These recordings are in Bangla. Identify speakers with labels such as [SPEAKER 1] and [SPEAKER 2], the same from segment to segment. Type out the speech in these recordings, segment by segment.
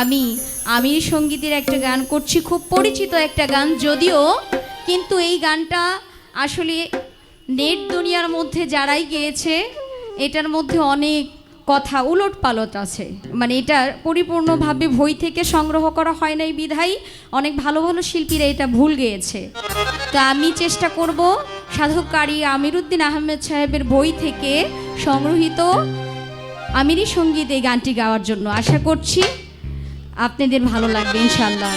[SPEAKER 1] আমি আমির সঙ্গীতের একটা গান করছি, খুব পরিচিত একটা গান যদিও, কিন্তু এই গানটা আসলে নেট দুনিয়ার মধ্যে যারাই গেয়েছে এটার মধ্যে অনেক কথা উলট পালট আছে, মানে এটা পরিপূর্ণভাবে বই থেকে সংগ্রহ করা হয় নাই বিধায় অনেক ভালো ভালো শিল্পীরা এটা ভুল গেয়েছে। তো আমি চেষ্টা করব সাধককারী আমির উদ্দিন আহমেদ সাহেবের বই থেকে সংগৃহীত আমিরি সঙ্গীত এই গানটি গাওয়ার জন্য। আশা করছি আপনাদের ভালো লাগবে ইনশাআল্লাহ।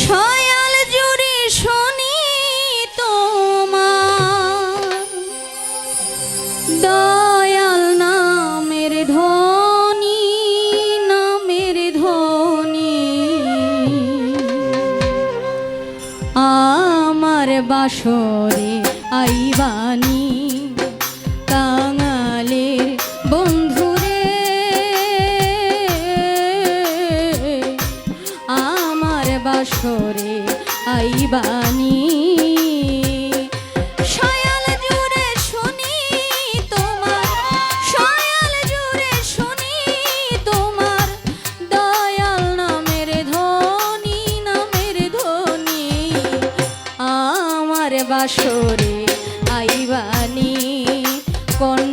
[SPEAKER 1] সয়াল জুড়ে শুনি তোমার দয়াল নামের ধ্বনি, নামের ধ্বনি আমার বাসরে আইবানি কাঙালের বন্ধুরে, আমার বাসরে আইবানি। সয়াল জুড়ে শুনি তোমার, সয়াল জুড়ে শুনি তোমার দয়াল নামের ধ্বনি, নামের ধ্বনি আমার বাসরে আইবানি। কোন